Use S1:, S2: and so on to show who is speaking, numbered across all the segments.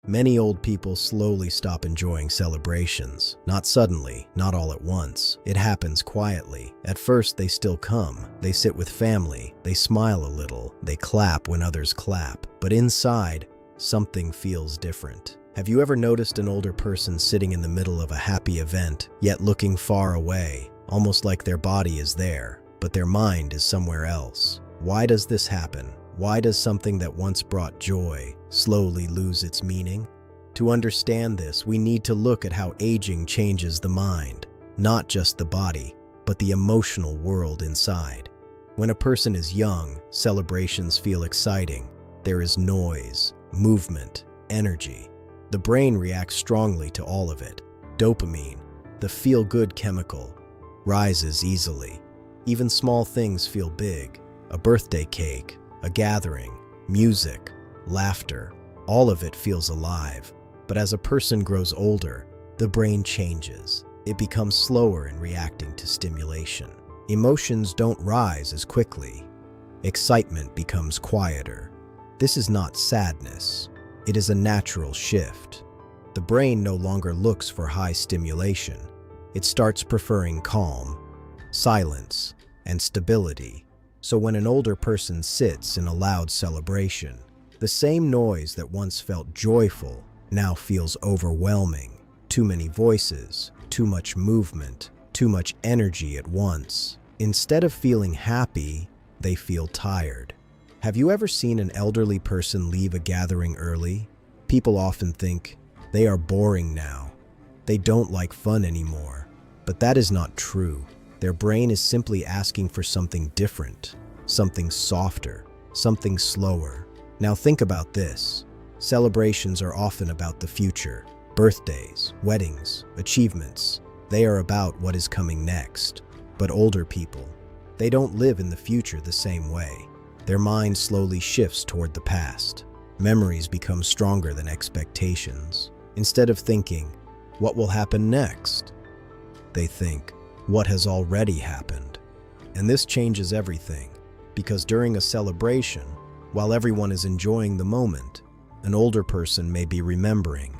S1: Many old people slowly stop enjoying celebrations. Not suddenly, not all at once. It happens quietly. At first, they still come. They sit with family. They smile a little. They clap when others clap. But inside, something feels different. Have you ever noticed an older person sitting in the middle of a happy event, yet looking far away, almost like their body is there, but their mind is somewhere else? Why does this happen? Why does something that once brought joy slowly lose its meaning? To understand this, we need to look at how aging changes the mind, not just the body, but the emotional world inside. When a person is young, celebrations feel exciting. There is noise, movement, energy. The brain reacts strongly to all of it. Dopamine, the feel-good chemical, rises easily. Even small things feel big. A birthday cake, a gathering, music, laughter, all of it feels alive. But as a person grows older, the brain changes. It becomes slower in reacting to stimulation. Emotions don't rise as quickly. Excitement becomes quieter. This is not sadness. It is a natural shift. The brain no longer looks for high stimulation. It starts preferring calm, silence, and stability. So when an older person sits in a loud celebration, the same noise that once felt joyful now feels overwhelming. Too many voices, too much movement, too much energy at once. Instead of feeling happy, they feel tired. Have you ever seen an elderly person leave a gathering early? People often think they are boring now. They don't like fun anymore. But that is not true. Their brain is simply asking for something different, something softer, something slower. Now think about this. Celebrations are often about the future. Birthdays, weddings, achievements. They are about what is coming next. But older people, they don't live in the future the same way. Their mind slowly shifts toward the past. Memories become stronger than expectations. Instead of thinking, what will happen next? They think, what has already happened? And this changes everything, because during a celebration, while everyone is enjoying the moment, an older person may be remembering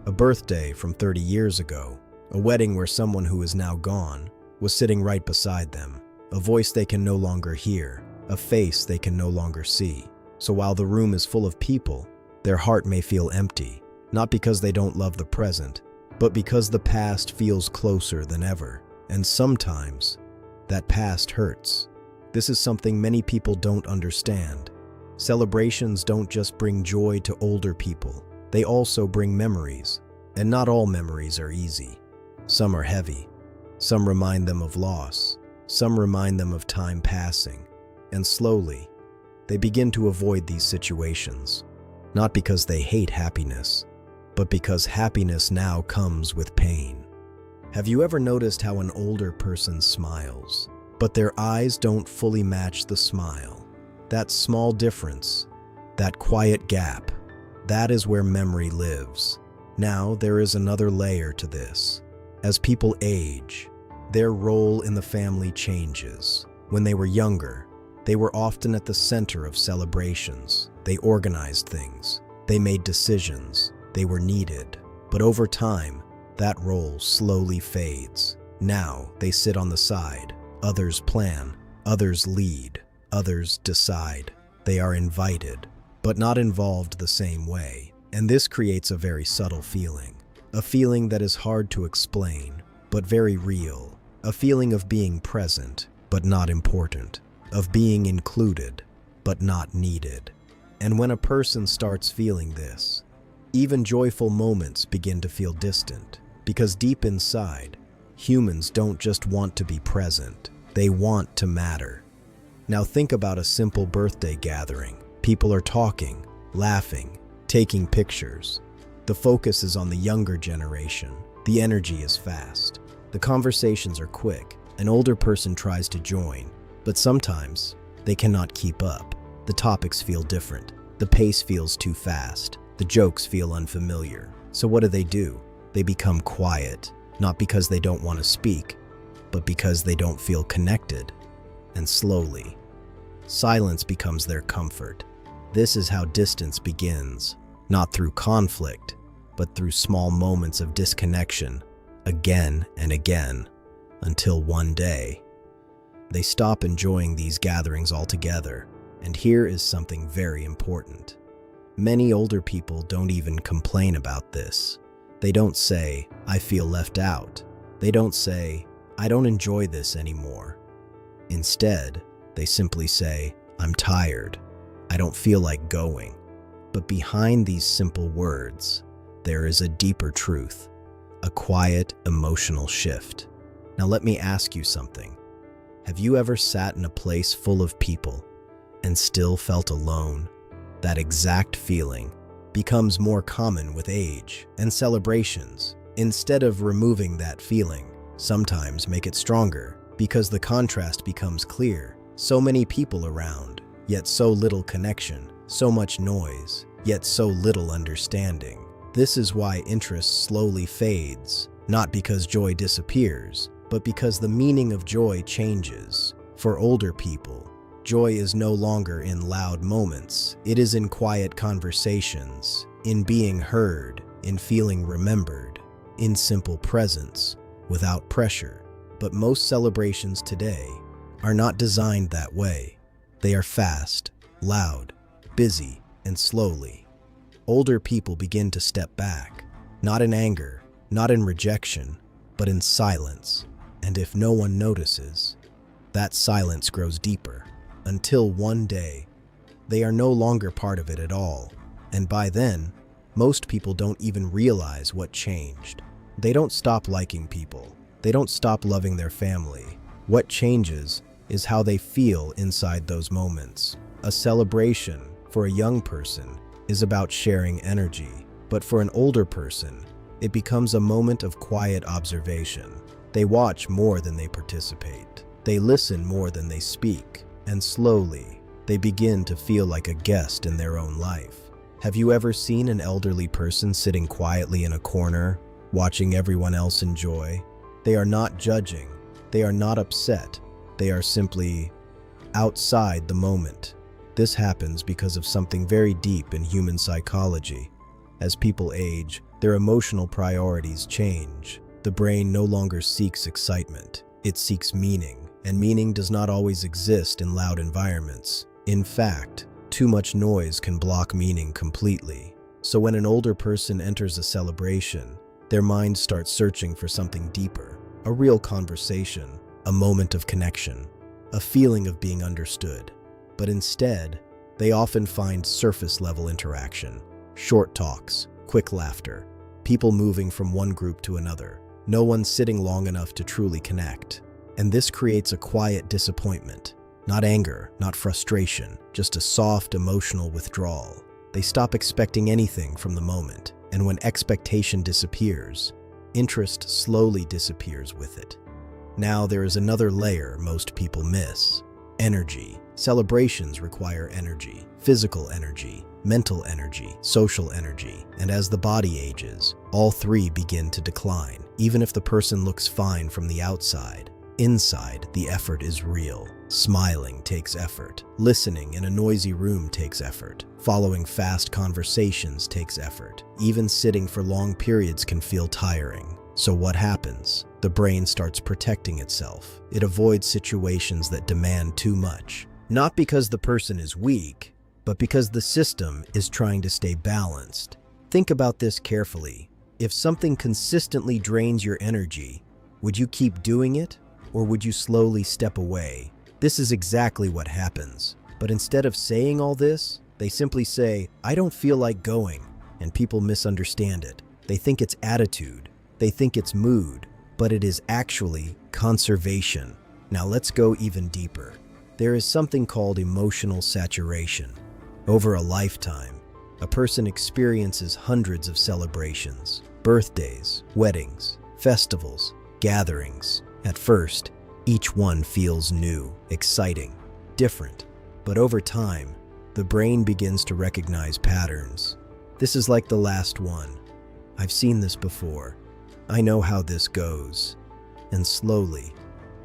S1: a birthday from 30 years ago, a wedding where someone who is now gone was sitting right beside them, a voice they can no longer hear, a face they can no longer see. So while the room is full of people, their heart may feel empty, not because they don't love the present, but because the past feels closer than ever. And sometimes, that past hurts. This is something many people don't understand. Celebrations don't just bring joy to older people. They also bring memories. And not all memories are easy. Some are heavy. Some remind them of loss. Some remind them of time passing. And slowly, they begin to avoid these situations. Not because they hate happiness, but because happiness now comes with pain. Have you ever noticed how an older person smiles, but their eyes don't fully match the smile? That small difference, that quiet gap, that is where memory lives. Now there is another layer to this. As people age, their role in the family changes. When they were younger, they were often at the center of celebrations. They organized things. They made decisions. They were needed. But over time, that role slowly fades. Now they sit on the side. Others plan. Others lead. Others decide. They are invited, but not involved the same way. And this creates a very subtle feeling. A feeling that is hard to explain, but very real. A feeling of being present, but not important. Of being included, but not needed. And when a person starts feeling this, even joyful moments begin to feel distant. Because deep inside, humans don't just want to be present, they want to matter. Now think about a simple birthday gathering. People are talking, laughing, taking pictures. The focus is on the younger generation. The energy is fast. The conversations are quick. An older person tries to join, but sometimes they cannot keep up. The topics feel different. The pace feels too fast. The jokes feel unfamiliar. So what do? They become quiet, not because they don't want to speak, but because they don't feel connected. And slowly, silence becomes their comfort. This is how distance begins. not through conflict, but through small moments of disconnection, again and again, until one day, they stop enjoying these gatherings altogether. And here is something very important. Many older people don't even complain about this. They don't say, "I feel left out." They don't say, "I don't enjoy this anymore." Instead, they simply say, "I'm tired. I don't feel like going." But behind these simple words, there is a deeper truth, a quiet, emotional shift. Now let me ask you something. Have you ever sat in a place full of people and still felt alone? That exact feeling becomes more common with age and celebrations. Instead of removing that feeling, sometimes make it stronger, because the contrast becomes clear. So many people around, yet so little connection, so much noise, yet so little understanding. This is why interest slowly fades, not because joy disappears, but because the meaning of joy changes. For older people, joy is no longer in loud moments. It is in quiet conversations, in being heard, in feeling remembered, in simple presence, without pressure. But most celebrations today are not designed that way. They are fast, loud, busy, and slowly. Older people begin to step back, not in anger, not in rejection, but in silence. And if no one notices, that silence grows deeper, until one day, they are no longer part of it at all. And by then, most people don't even realize what changed. They don't stop liking people. They don't stop loving their family. What changes is how they feel inside those moments. A celebration for a young person is about sharing energy, but for an older person, it becomes a moment of quiet observation. They watch more than they participate. They listen more than they speak. And slowly, they begin to feel like a guest in their own life. Have you ever seen an elderly person sitting quietly in a corner, watching everyone else enjoy? They are not judging. They are not upset. They are simply outside the moment. This happens because of something very deep in human psychology. As people age, their emotional priorities change. The brain no longer seeks excitement. It seeks meaning. And meaning does not always exist in loud environments. In fact, too much noise can block meaning completely. So when an older person enters a celebration, their mind starts searching for something deeper, a real conversation, a moment of connection, a feeling of being understood. But instead, they often find surface-level interaction, short talks, quick laughter, people moving from one group to another, no one sitting long enough to truly connect. And this creates a quiet disappointment, not anger, not frustration, just a soft emotional withdrawal. They stop expecting anything from the moment, and when expectation disappears, interest slowly disappears with it. Now there is another layer most people miss: energy. Celebrations require energy, physical energy, mental energy, social energy, and as the body ages, all three begin to decline. Even if the person looks fine from the outside, inside, the effort is real. Smiling takes effort. Listening in a noisy room takes effort. Following fast conversations takes effort. Even sitting for long periods can feel tiring. So what happens? The brain starts protecting itself. It avoids situations that demand too much. Not because the person is weak, but because the system is trying to stay balanced. Think about this carefully. If something consistently drains your energy, would you keep doing it? Or would you slowly step away? This is exactly what happens. But instead of saying all this, they simply say, "I don't feel like going," and people misunderstand it. They think it's attitude. They think it's mood, but it is actually conservation. Now let's go even deeper. There is something called emotional saturation. Over a lifetime, a person experiences hundreds of celebrations, birthdays, weddings, festivals, gatherings. At first, each one feels new, exciting, different. But over time, the brain begins to recognize patterns. This is like the last one. I've seen this before. I know how this goes. And slowly,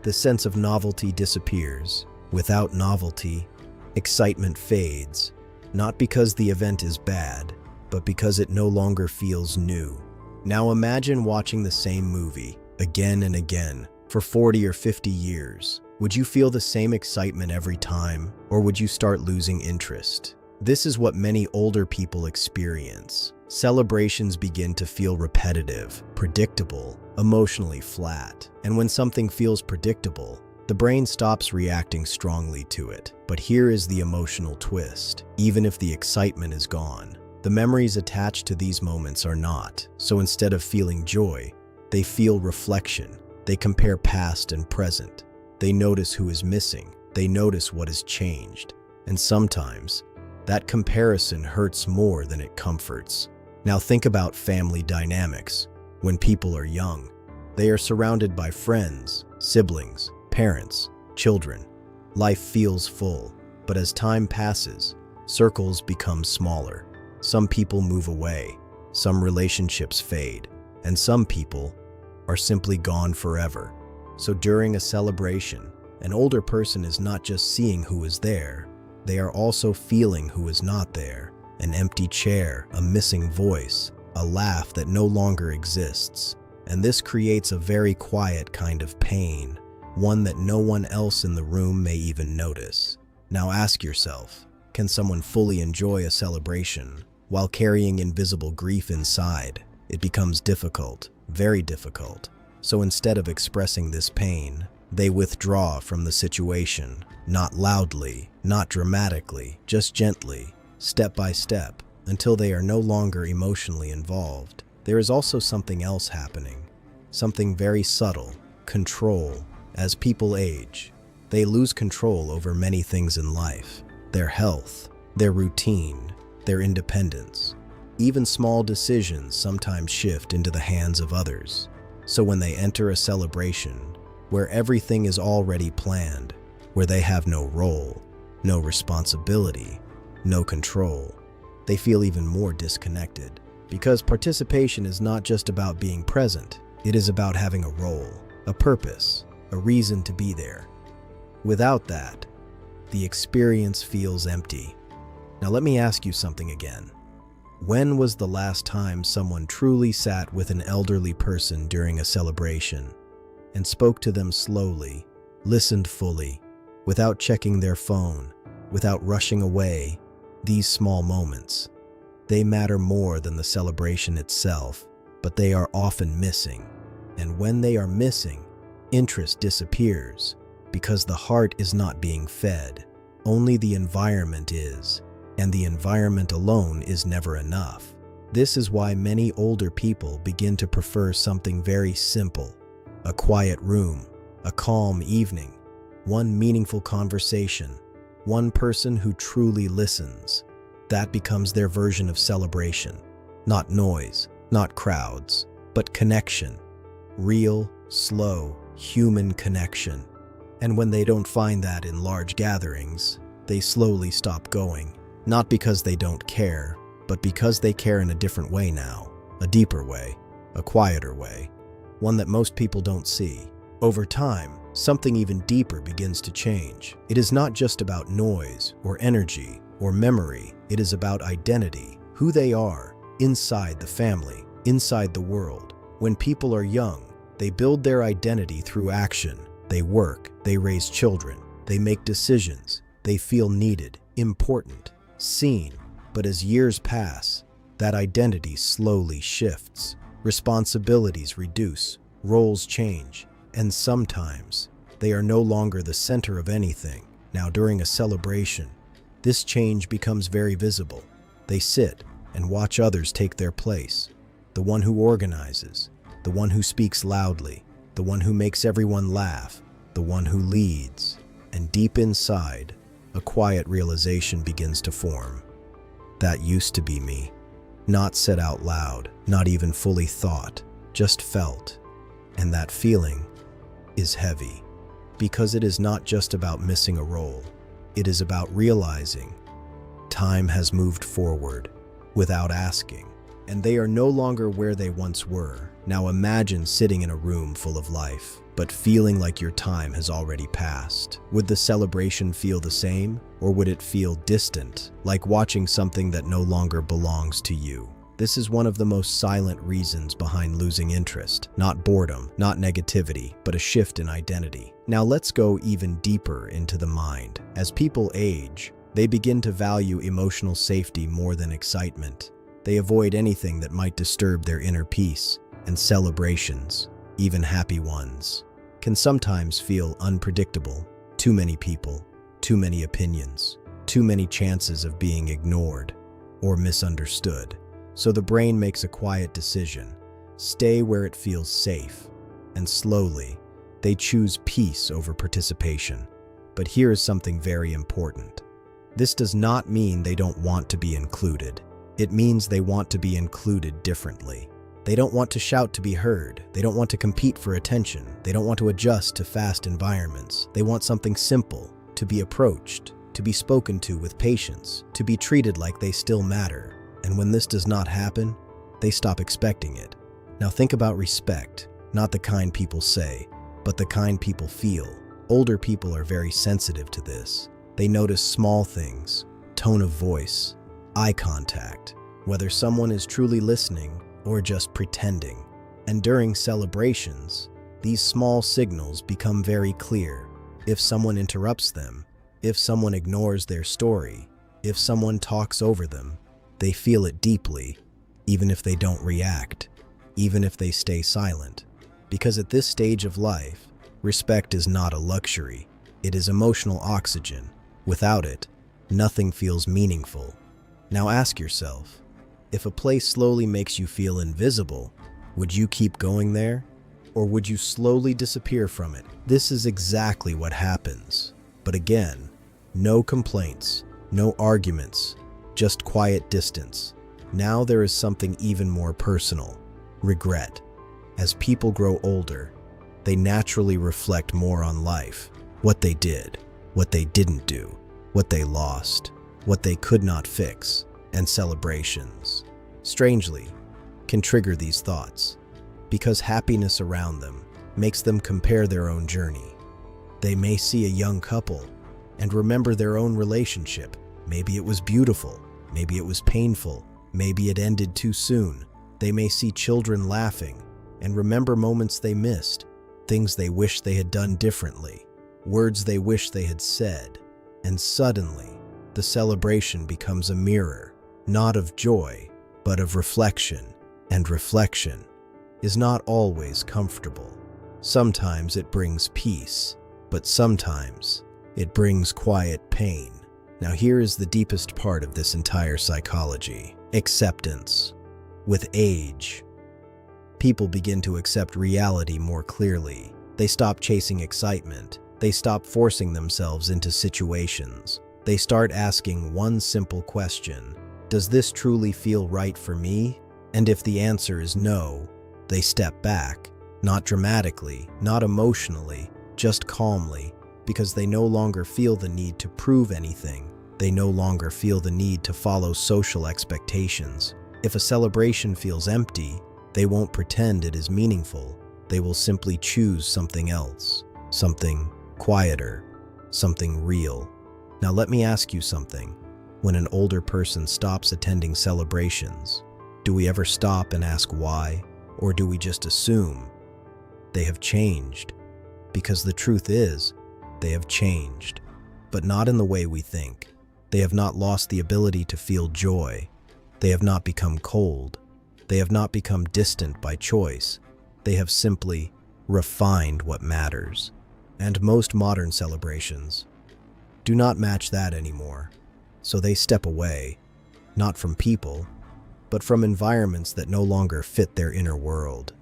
S1: the sense of novelty disappears. Without novelty, excitement fades, not because the event is bad, but because it no longer feels new. Now imagine watching the same movie again and again for 40 or 50 years. Would you feel the same excitement every time, or would you start losing interest? This is what many older people experience. Celebrations begin to feel repetitive, predictable, emotionally flat. And when something feels predictable, the brain stops reacting strongly to it. But here is the emotional twist. Even if the excitement is gone, the memories attached to these moments are not. So instead of feeling joy, they feel reflection. They compare past and present. They notice who is missing. They notice what has changed. And sometimes, that comparison hurts more than it comforts. Now think about family dynamics. When people are young, they are surrounded by friends, siblings, parents, children. Life feels full, but as time passes, circles become smaller. Some people move away, some relationships fade, and some people are simply gone forever. So during a celebration, an older person is not just seeing who is there, they are also feeling who is not there. An empty chair, a missing voice, a laugh that no longer exists. And this creates a very quiet kind of pain, one that no one else in the room may even notice. Now ask yourself, can someone fully enjoy a celebration while carrying invisible grief inside? It becomes difficult, very difficult. So instead of expressing this pain, they withdraw from the situation, not loudly, not dramatically, just gently, step by step, until they are no longer emotionally involved. There is also something else happening, something very subtle, control. As people age, they lose control over many things in life, their health, their routine, their independence. Even small decisions sometimes shift into the hands of others. So when they enter a celebration where everything is already planned, where they have no role, no responsibility, no control, they feel even more disconnected. Because participation is not just about being present, it is about having a role, a purpose, a reason to be there. Without that, the experience feels empty. Now let me ask you something again. When was the last time someone truly sat with an elderly person during a celebration and spoke to them slowly, listened fully, without checking their phone, without rushing away? These small moments, they matter more than the celebration itself, but they are often missing. And when they are missing, interest disappears because the heart is not being fed. Only the environment is, and the environment alone is never enough. This is why many older people begin to prefer something very simple: a quiet room, a calm evening, one meaningful conversation, one person who truly listens. That becomes their version of celebration. Not noise, not crowds, but connection. Real, slow, human connection. And when they don't find that in large gatherings, they slowly stop going. Not because they don't care, but because they care in a different way now. A deeper way, a quieter way, one that most people don't see. Over time, something even deeper begins to change. It is not just about noise or energy or memory. It is about identity, who they are, inside the family, inside the world. When people are young, they build their identity through action. They work, they raise children, they make decisions, they feel needed, important, seen. But as years pass, that identity slowly shifts. Responsibilities reduce, roles change, and sometimes they are no longer the center of anything. Now, during a celebration, this change becomes very visible. They sit and watch others take their place. The one who organizes, the one who speaks loudly, the one who makes everyone laugh, the one who leads. And deep inside, a quiet realization begins to form. That used to be me. Not said out loud, not even fully thought, just felt. And that feeling is heavy, because it is not just about missing a role. It is about realizing time has moved forward without asking, and they are no longer where they once were. Now imagine sitting in a room full of life, but feeling like your time has already passed. Would the celebration feel the same, or would it feel distant, like watching something that no longer belongs to you? This is one of the most silent reasons behind losing interest. Not boredom, not negativity, but a shift in identity. Now let's go even deeper into the mind. As people age, they begin to value emotional safety more than excitement. They avoid anything that might disturb their inner peace, and celebrations, even happy ones, can sometimes feel unpredictable. Too many people, too many opinions, too many chances of being ignored or misunderstood. So the brain makes a quiet decision: stay where it feels safe, and slowly, they choose peace over participation. But here is something very important. This does not mean they don't want to be included. It means they want to be included differently. They don't want to shout to be heard. They don't want to compete for attention. They don't want to adjust to fast environments. They want something simple: to be approached, to be spoken to with patience, to be treated like they still matter. And when this does not happen, they stop expecting it. Now think about respect, not the kind people say, but the kind people feel. Older people are very sensitive to this. They notice small things: tone of voice, eye contact, whether someone is truly listening or just pretending. And during celebrations, these small signals become very clear. If someone interrupts them, if someone ignores their story, if someone talks over them, they feel it deeply, even if they don't react, even if they stay silent. Because at this stage of life, respect is not a luxury. It is emotional oxygen. Without it, nothing feels meaningful. Now ask yourself, if a place slowly makes you feel invisible, would you keep going there? Or would you slowly disappear from it? This is exactly what happens. But again, no complaints, no arguments, just quiet distance. Now there is something even more personal: regret. As people grow older, they naturally reflect more on life: what they did, what they didn't do, what they lost, what they could not fix. And celebrations, strangely, can trigger these thoughts, because happiness around them makes them compare their own journey. They may see a young couple and remember their own relationship. Maybe it was beautiful, maybe it was painful, maybe it ended too soon. They may see children laughing and remember moments they missed, things they wish they had done differently, words they wish they had said. And suddenly, the celebration becomes a mirror, not of joy, but of reflection. And reflection is not always comfortable. Sometimes it brings peace, but sometimes it brings quiet pain. Now here is the deepest part of this entire psychology: acceptance. With age, people begin to accept reality more clearly. They stop chasing excitement. They stop forcing themselves into situations. They start asking one simple question: does this truly feel right for me? And if the answer is no, they step back, not dramatically, not emotionally, just calmly, because they no longer feel the need to prove anything. They no longer feel the need to follow social expectations. If a celebration feels empty, they won't pretend it is meaningful. They will simply choose something else, something quieter, something real. Now let me ask you something. When an older person stops attending celebrations, do we ever stop and ask why? Or do we just assume they have changed? Because the truth is, they have changed, but not in the way we think. They have not lost the ability to feel joy. They have not become cold. They have not become distant by choice. They have simply refined what matters. And most modern celebrations do not match that anymore. So they step away, not from people, but from environments that no longer fit their inner world.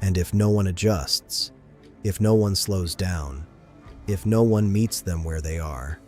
S1: And if no one adjusts, if no one slows down, if no one meets them where they are,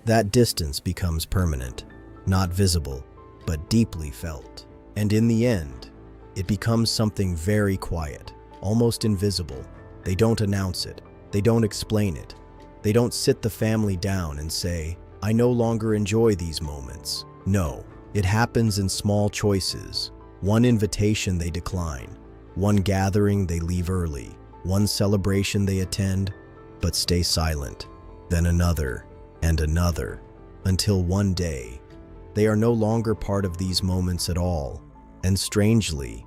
S1: that distance becomes permanent, not visible, but deeply felt. And in the end, it becomes something very quiet, almost invisible. They don't announce it. They don't explain it. They don't sit the family down and say, "I no longer enjoy these moments." No, it happens in small choices. One invitation they decline, One gathering they leave early, one celebration they attend, but stay silent, then another and another, until one day, they are no longer part of these moments at all, and strangely,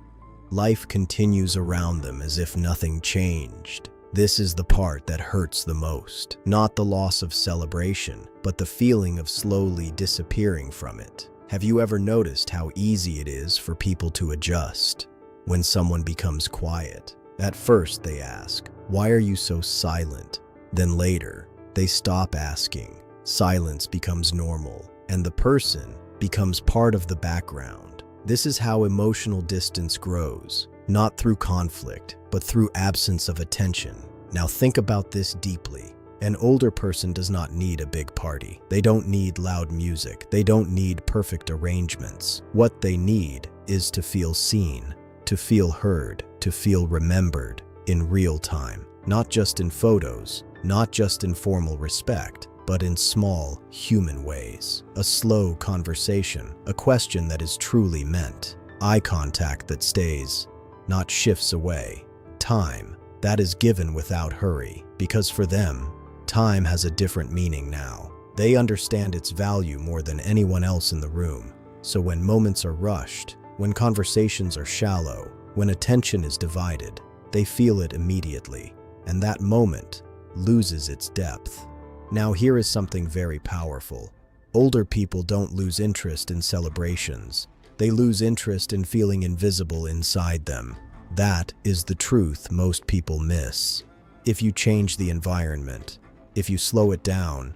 S1: life continues around them as if nothing changed. This is the part that hurts the most. Not the loss of celebration, but the feeling of slowly disappearing from it. Have you ever noticed how easy it is for people to adjust when someone becomes quiet? At first they ask, "Why are you so silent?" Then later, they stop asking. Silence becomes normal, and the person becomes part of the background. This is how emotional distance grows, not through conflict, but through absence of attention. Now think about this deeply. An older person does not need a big party. They don't need loud music. They don't need perfect arrangements. What they need is to feel seen, to feel heard, to feel remembered in real time. Not just in photos, not just in formal respect, but in small, human ways. A slow conversation, a question that is truly meant, eye contact that stays, not shifts away, time that is given without hurry, because for them, time has a different meaning now. They understand its value more than anyone else in the room. So when moments are rushed, when conversations are shallow, when attention is divided, they feel it immediately, and that moment loses its depth. Now here is something very powerful. Older people don't lose interest in celebrations. They lose interest in feeling invisible inside them. That is the truth most people miss. If you change the environment, if you slow it down,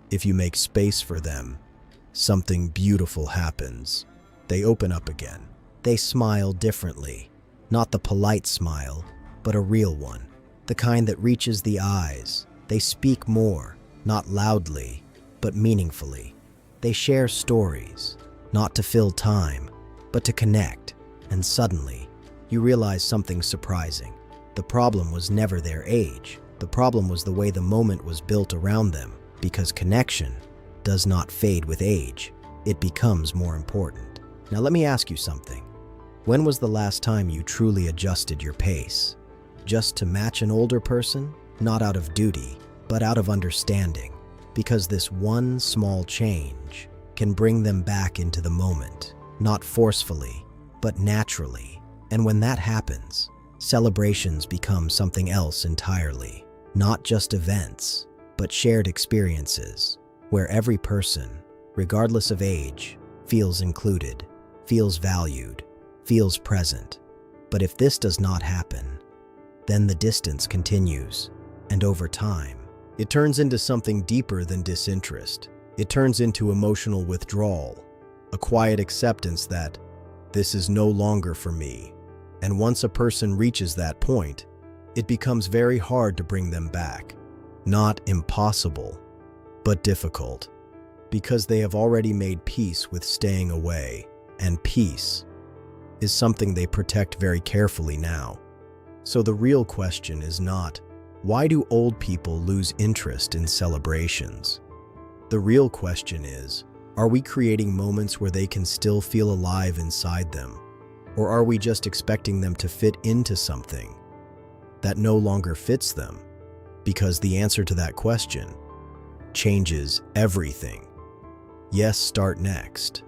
S1: if you make space for them, something beautiful happens. They open up again. They smile differently. Not the polite smile, but a real one. The kind that reaches the eyes. They speak more, not loudly, but meaningfully. They share stories, not to fill time, but to connect. And suddenly, you realize something surprising. The problem was never their age. The problem was the way the moment was built around them, because connection does not fade with age. It becomes more important. Now let me ask you something. When was the last time you truly adjusted your pace? Just to match an older person? Not out of duty, but out of understanding. Because this one small change can bring them back into the moment, not forcefully, but naturally. And when that happens, celebrations become something else entirely. Not just events, but shared experiences, where every person, regardless of age, feels included, feels valued, feels present. But if this does not happen, then the distance continues, and over time, it turns into something deeper than disinterest. It turns into emotional withdrawal, a quiet acceptance that this is no longer for me. And once a person reaches that point, it becomes very hard to bring them back. Not impossible, but difficult, because they have already made peace with staying away, and peace is something they protect very carefully now. So the real question is not, why do old people lose interest in celebrations? The real question is, are we creating moments where they can still feel alive inside them? Or are we just expecting them to fit into something that no longer fits them? Because the answer to that question changes everything. Yes, start next.